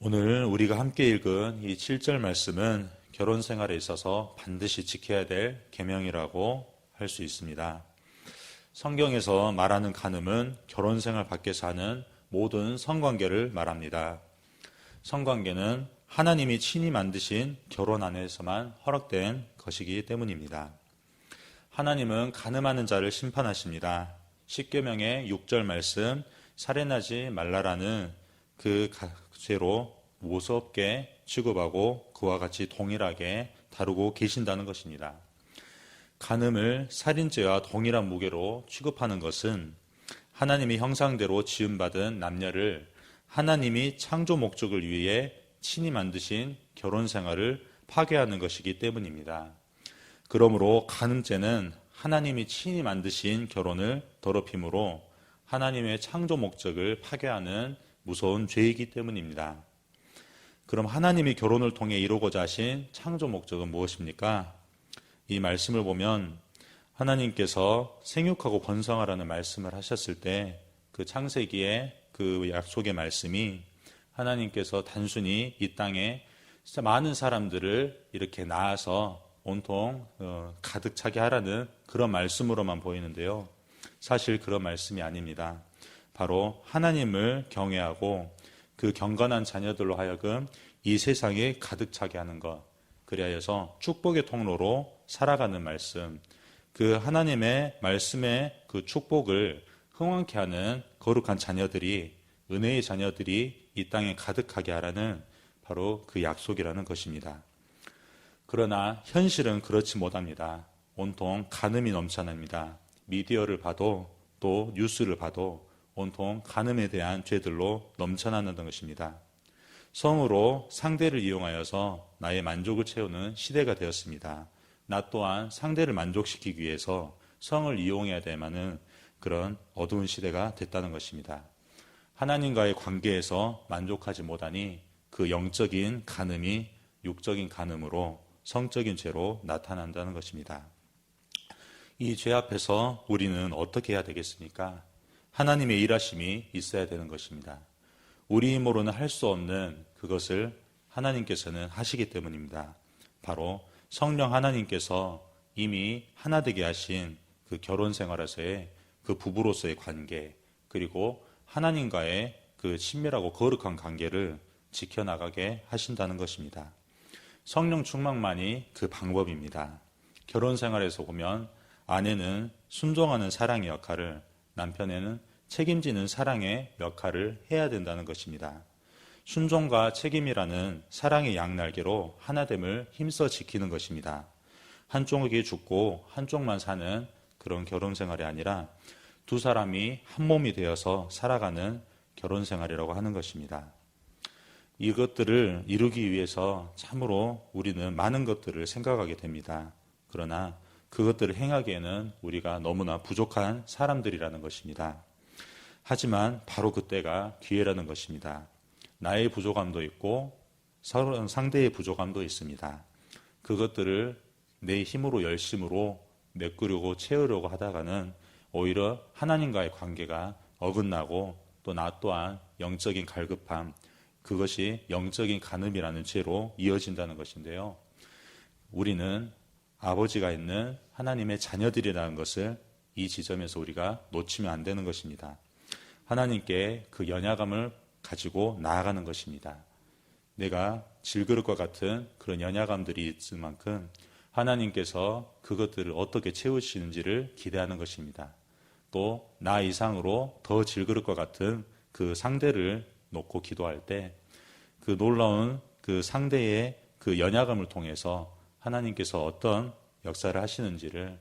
오늘 우리가 함께 읽은 이 7절 말씀은 결혼 생활에 있어서 반드시 지켜야 될 계명이라고 할 수 있습니다. 성경에서 말하는 간음은 결혼 생활 밖에서 하는 모든 성관계를 말합니다. 성관계는 하나님이 친히 만드신 결혼 안에서만 허락된 것이기 때문입니다. 하나님은 간음하는 자를 심판하십니다. 십계명의 6절 말씀, 살인하지 말라라는 그 죄로 무섭게 취급하고 그와 같이 동일하게 다루고 계신다는 것입니다. 간음을 살인죄와 동일한 무게로 취급하는 것은 하나님이 형상대로 지음받은 남녀를 하나님이 창조 목적을 위해 친히 만드신 결혼 생활을 파괴하는 것이기 때문입니다. 그러므로 간음죄는 하나님이 친히 만드신 결혼을 더럽힘으로 하나님의 창조 목적을 파괴하는 무서운 죄이기 때문입니다. 그럼 하나님이 결혼을 통해 이루고자 하신 창조 목적은 무엇입니까? 이 말씀을 보면 하나님께서 생육하고 번성하라는 말씀을 하셨을 때 그 창세기의 그 약속의 말씀이 하나님께서 단순히 이 땅에 진짜 많은 사람들을 이렇게 낳아서 온통 가득 차게 하라는 그런 말씀으로만 보이는데요. 사실 그런 말씀이 아닙니다. 바로 하나님을 경외하고 그 경건한 자녀들로 하여금 이 세상에 가득 차게 하는 것, 그리하여서 축복의 통로로 살아가는 말씀, 그 하나님의 말씀의 그 축복을 흥왕케 하는 거룩한 자녀들이, 은혜의 자녀들이 이 땅에 가득하게 하라는 바로 그 약속이라는 것입니다. 그러나 현실은 그렇지 못합니다. 온통 간음이 넘쳐납니다. 미디어를 봐도 또 뉴스를 봐도 온통 간음에 대한 죄들로 넘쳐나는 것입니다. 성으로 상대를 이용하여서 나의 만족을 채우는 시대가 되었습니다. 나 또한 상대를 만족시키기 위해서 성을 이용해야 되만은 그런 어두운 시대가 됐다는 것입니다. 하나님과의 관계에서 만족하지 못하니 그 영적인 간음이 육적인 간음으로 성적인 죄로 나타난다는 것입니다. 이 죄 앞에서 우리는 어떻게 해야 되겠습니까? 하나님의 일하심이 있어야 되는 것입니다. 우리 힘으로는 할 수 없는 그것을 하나님께서는 하시기 때문입니다. 바로 성령 하나님께서 이미 하나 되게 하신 그 결혼 생활에서의 그 부부로서의 관계, 그리고 하나님과의 그 친밀하고 거룩한 관계를 지켜나가게 하신다는 것입니다. 성령 충만만이 그 방법입니다. 결혼 생활에서 보면 아내는 순종하는 사랑의 역할을, 남편에는 책임지는 사랑의 역할을 해야 된다는 것입니다. 순종과 책임이라는 사랑의 양날개로 하나됨을 힘써 지키는 것입니다. 한쪽이 죽고 한쪽만 사는 그런 결혼 생활이 아니라 두 사람이 한 몸이 되어서 살아가는 결혼 생활이라고 하는 것입니다. 이것들을 이루기 위해서 참으로 우리는 많은 것들을 생각하게 됩니다. 그러나 그것들을 행하기에는 우리가 너무나 부족한 사람들이라는 것입니다. 하지만 바로 그때가 기회라는 것입니다. 나의 부족함도 있고 상대의 부족함도 있습니다. 그것들을 내 힘으로 열심으로 메꾸려고 채우려고 하다가는 오히려 하나님과의 관계가 어긋나고 또 나 또한 영적인 갈급함, 그것이 영적인 간음이라는 죄로 이어진다는 것인데요. 우리는 아버지가 있는 하나님의 자녀들이라는 것을 이 지점에서 우리가 놓치면 안 되는 것입니다. 하나님께 그 연약함을 가지고 나아가는 것입니다. 내가 질그릇과 같은 그런 연약함들이 있을 만큼 하나님께서 그것들을 어떻게 채우시는지를 기대하는 것입니다. 또 나 이상으로 더 질그릇과 같은 그 상대를 놓고 기도할 때 그 놀라운 그 상대의 그 연약함을 통해서 하나님께서 어떤 역사를 하시는지를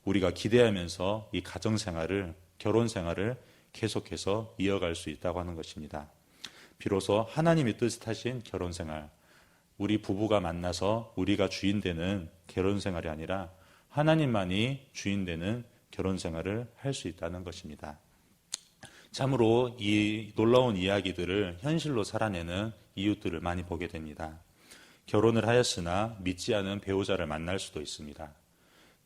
우리가 기대하면서 이 가정생활을, 결혼생활을 계속해서 이어갈 수 있다고 하는 것입니다. 비로소 하나님이 뜻하신 결혼생활, 우리 부부가 만나서 우리가 주인 되는 결혼생활이 아니라 하나님만이 주인 되는 결혼생활을 할 수 있다는 것입니다. 참으로 이 놀라운 이야기들을 현실로 살아내는 이웃들을 많이 보게 됩니다. 결혼을 하였으나 믿지 않은 배우자를 만날 수도 있습니다.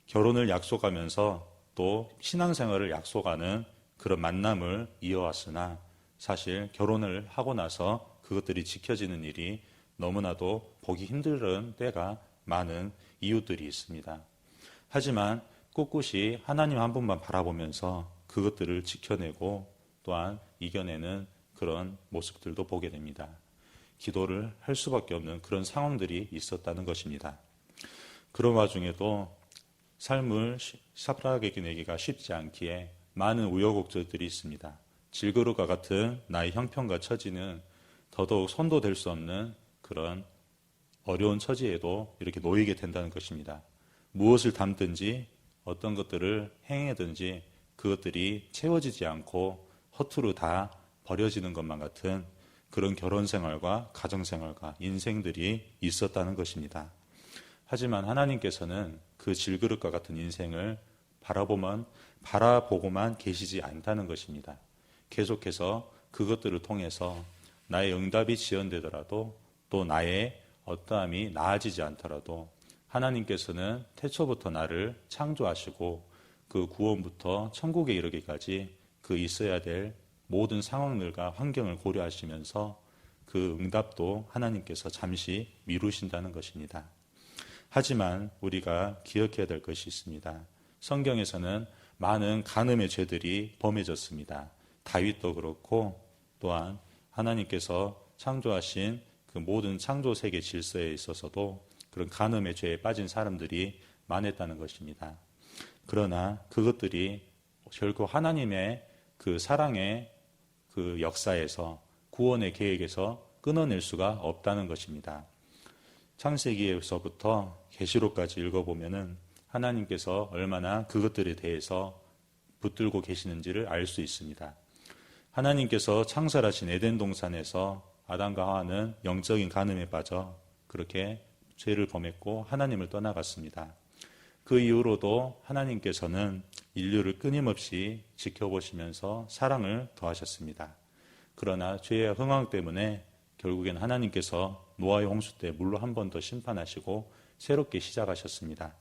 결혼을 약속하면서 또 신앙생활을 약속하는 그런 만남을 이어왔으나 사실 결혼을 하고 나서 그것들이 지켜지는 일이 너무나도 보기 힘든 때가 많은 이유들이 있습니다. 하지만 꿋꿋이 하나님 한 분만 바라보면서 그것들을 지켜내고 또한 이겨내는 그런 모습들도 보게 됩니다. 기도를 할 수밖에 없는 그런 상황들이 있었다는 것입니다. 그런 와중에도 삶을 살아가게 내기가 쉽지 않기에 많은 우여곡절들이 있습니다. 질그릇과 같은 나의 형편과 처지는 더더욱 손도 댈 수 없는 그런 어려운 처지에도 이렇게 놓이게 된다는 것입니다. 무엇을 담든지 어떤 것들을 행해든지 그것들이 채워지지 않고 허투루 다 버려지는 것만 같은 그런 결혼 생활과 가정 생활과 인생들이 있었다는 것입니다. 하지만 하나님께서는 그 질그릇과 같은 인생을 바라보고만 계시지 않다는 것입니다. 계속해서 그것들을 통해서 나의 응답이 지연되더라도 또 나의 어떠함이 나아지지 않더라도 하나님께서는 태초부터 나를 창조하시고 그 구원부터 천국에 이르기까지 그 있어야 될 모든 상황들과 환경을 고려하시면서 그 응답도 하나님께서 잠시 미루신다는 것입니다. 하지만 우리가 기억해야 될 것이 있습니다. 성경에서는 많은 간음의 죄들이 범해졌습니다. 다윗도 그렇고 또한 하나님께서 창조하신 그 모든 창조 세계 질서에 있어서도 그런 간음의 죄에 빠진 사람들이 많았다는 것입니다. 그러나 그것들이 결코 하나님의 그 사랑의 그 역사에서 구원의 계획에서 끊어낼 수가 없다는 것입니다. 창세기에서부터 계시록까지 읽어보면은 하나님께서 얼마나 그것들에 대해서 붙들고 계시는지를 알 수 있습니다. 하나님께서 창설하신 에덴 동산에서 아담과 하와는 영적인 간음에 빠져 그렇게 죄를 범했고 하나님을 떠나갔습니다. 그 이후로도 하나님께서는 인류를 끊임없이 지켜보시면서 사랑을 더하셨습니다. 그러나 죄의 흥황 때문에 결국엔 하나님께서 노아의 홍수 때 물로 한 번 더 심판하시고 새롭게 시작하셨습니다.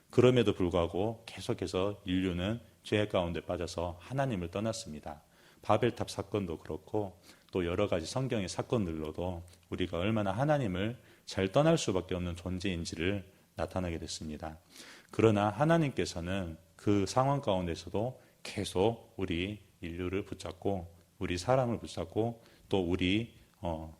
그럼에도 불구하고 계속해서 인류는 죄 가운데 빠져서 하나님을 떠났습니다. 바벨탑 사건도 그렇고 또 여러 가지 성경의 사건들로도 우리가 얼마나 하나님을 잘 떠날 수밖에 없는 존재인지를 나타나게 됐습니다. 그러나 하나님께서는 그 상황 가운데서도 계속 우리 인류를 붙잡고 우리 사람을 붙잡고 또 우리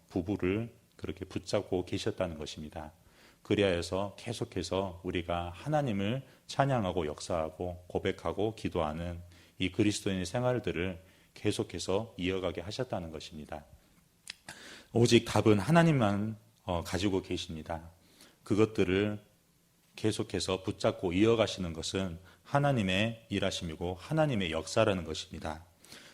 부부를 그렇게 붙잡고 계셨다는 것입니다. 그리하여서 계속해서 우리가 하나님을 찬양하고 역사하고 고백하고 기도하는 이 그리스도인의 생활들을 계속해서 이어가게 하셨다는 것입니다. 오직 답은 하나님만 가지고 계십니다. 그것들을 계속해서 붙잡고 이어가시는 것은 하나님의 일하심이고 하나님의 역사라는 것입니다.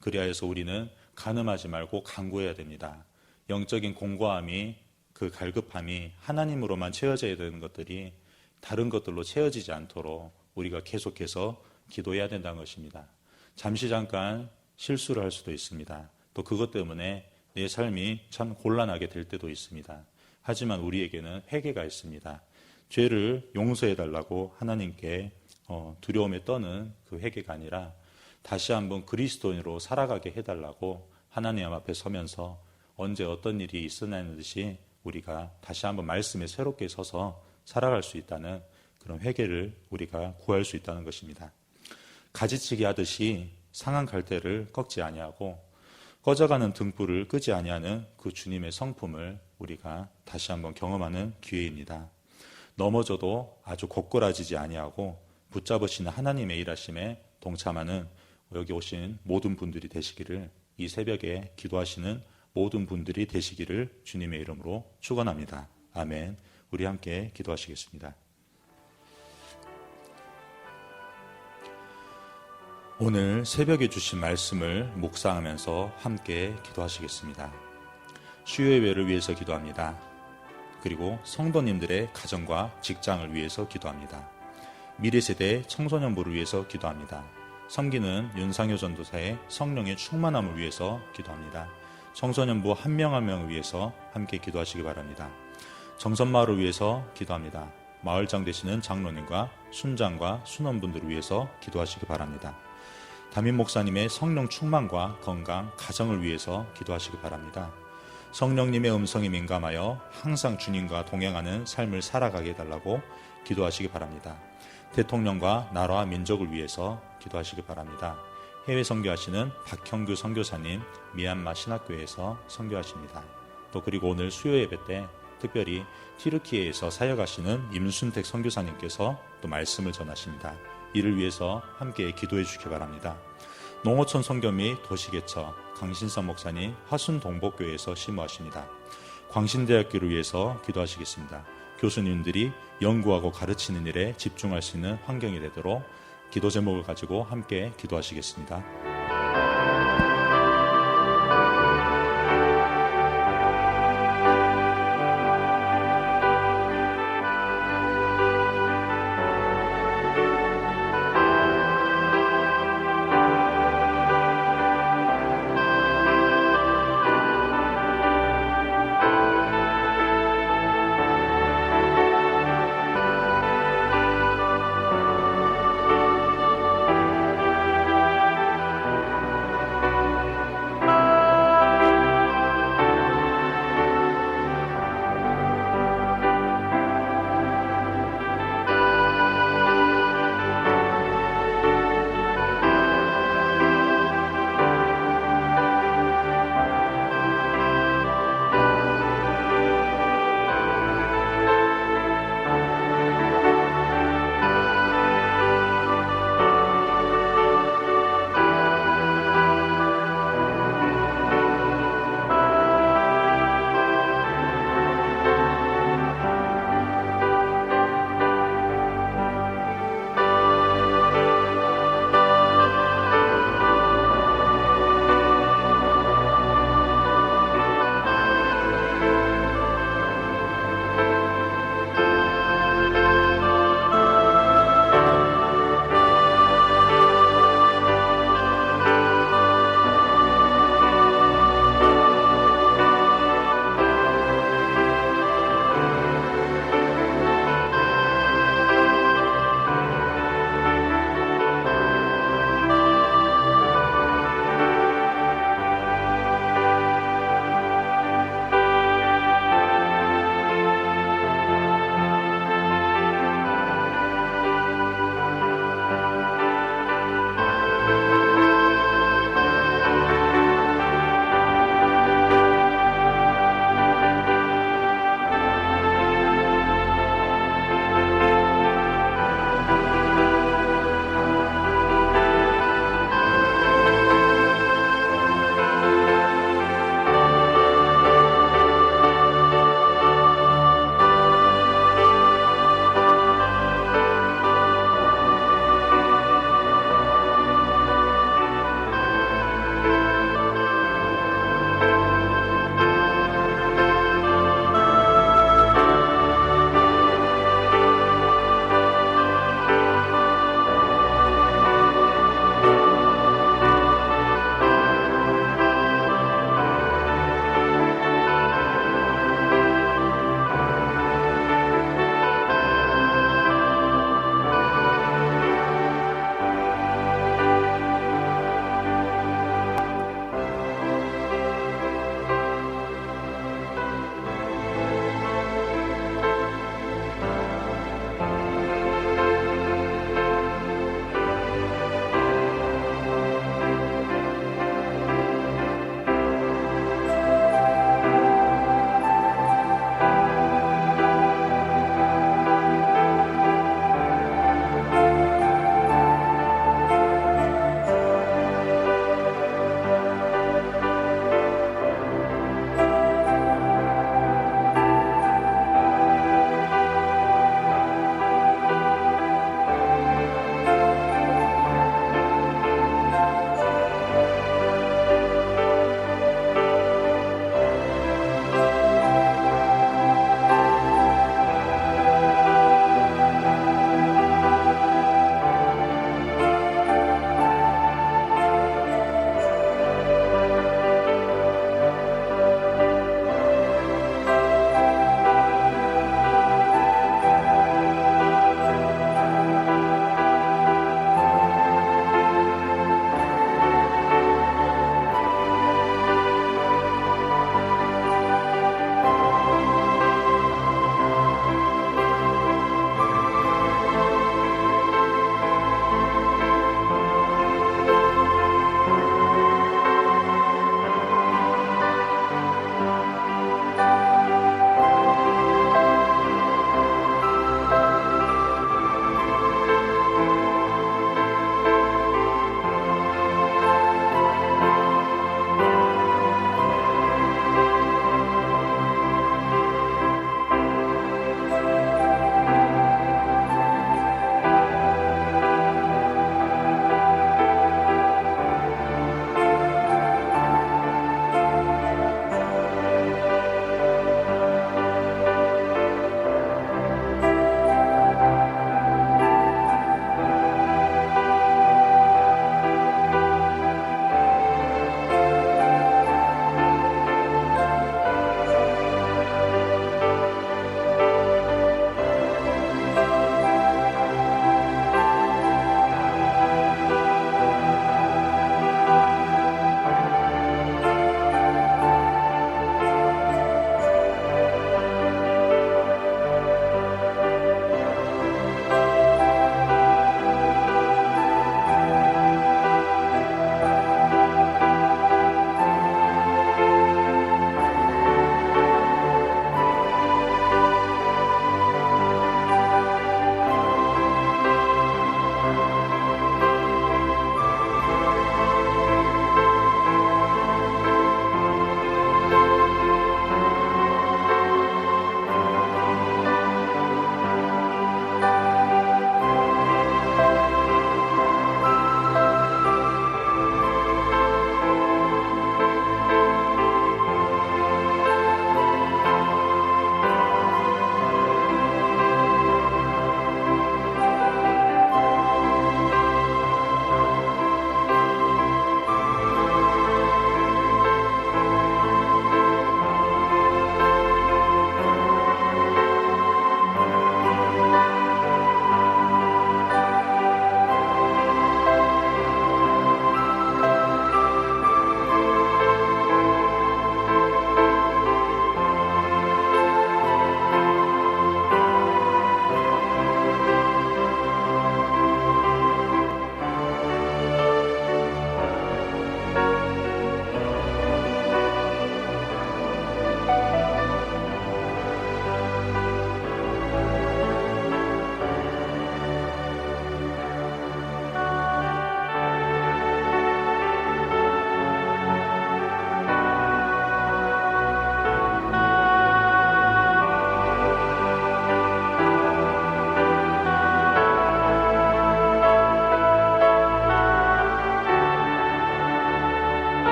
그리하여서 우리는 간음하지 말고 간구해야 됩니다. 영적인 공고함이 그 갈급함이 하나님으로만 채워져야 되는 것들이 다른 것들로 채워지지 않도록 우리가 계속해서 기도해야 된다는 것입니다. 잠시 잠깐 실수를 할 수도 있습니다. 또 그것 때문에 내 삶이 참 곤란하게 될 때도 있습니다. 하지만 우리에게는 회개가 있습니다. 죄를 용서해달라고 하나님께 두려움에 떠는 그 회개가 아니라 다시 한번 그리스도인으로 살아가게 해달라고 하나님 앞에 서면서 언제 어떤 일이 있었냐는 듯이 우리가 다시 한번 말씀에 새롭게 서서 살아갈 수 있다는 그런 회개를 우리가 구할 수 있다는 것입니다. 가지치기 하듯이 상한 갈대를 꺾지 아니하고 꺼져가는 등불을 끄지 아니하는 그 주님의 성품을 우리가 다시 한번 경험하는 기회입니다. 넘어져도 아주 고꾸라지지 아니하고 붙잡으시는 하나님의 일하심에 동참하는 여기 오신 모든 분들이 되시기를, 이 새벽에 기도하시는 모든 분들이 되시기를 주님의 이름으로 축원합니다. 아멘. 우리 함께 기도하시겠습니다. 오늘 새벽에 주신 말씀을 묵상하면서 함께 기도하시겠습니다. 수요예배를 위해서 기도합니다. 그리고 성도님들의 가정과 직장을 위해서 기도합니다. 미래세대 청소년부를 위해서 기도합니다. 섬기는 윤상효 전도사의 성령의 충만함을 위해서 기도합니다. 청소년부 한 명 한 명을 위해서 함께 기도하시기 바랍니다. 정선마을을 위해서 기도합니다. 마을장 되시는 장로님과 순장과 순원분들을 위해서 기도하시기 바랍니다. 담임 목사님의 성령 충만과 건강, 가정을 위해서 기도하시기 바랍니다. 성령님의 음성에 민감하여 항상 주님과 동행하는 삶을 살아가게 해달라고 기도하시기 바랍니다. 대통령과 나라와 민족을 위해서 기도하시기 바랍니다. 해외 선교하시는 박형규 선교사님, 미얀마 신학교에서 선교하십니다. 또 그리고 오늘 수요 예배 때 특별히 튀르키예에서 사역하시는 임순택 선교사님께서 또 말씀을 전하십니다. 이를 위해서 함께 기도해 주시기 바랍니다. 농어촌 선교 및 도시개처 강신성 목사님 화순동복교회에서 심무하십니다. 광신대학교를 위해서 기도하시겠습니다. 교수님들이 연구하고 가르치는 일에 집중할 수 있는 환경이 되도록 기도 제목을 가지고 함께 기도하시겠습니다.